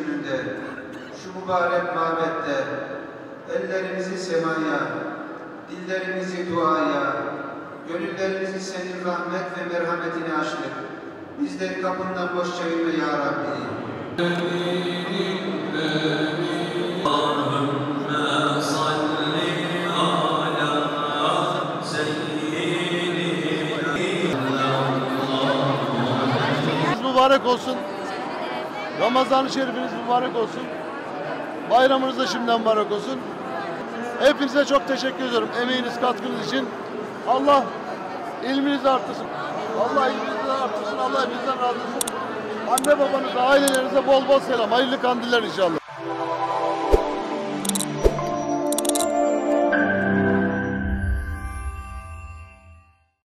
gününde, şu mübarek mabette ellerimizi semaya, dillerimizi duaya, gönüllerimizi senin rahmet ve merhametine açtık. Bizleri kapından boş çevirme ya Rabbi. Mübarek olsun. Ramazan-ı Şerifiniz mübarek olsun. Bayramınız da şimdiden mübarek olsun. Hepinize çok teşekkür ediyorum emeğiniz, katkınız için. Allah ilminizi artırsın. Allah ilminizi artırsın. Allah hepinizden razı olsun. Anne babanıza, ailelerinize bol bol selam. Hayırlı kandiller inşallah.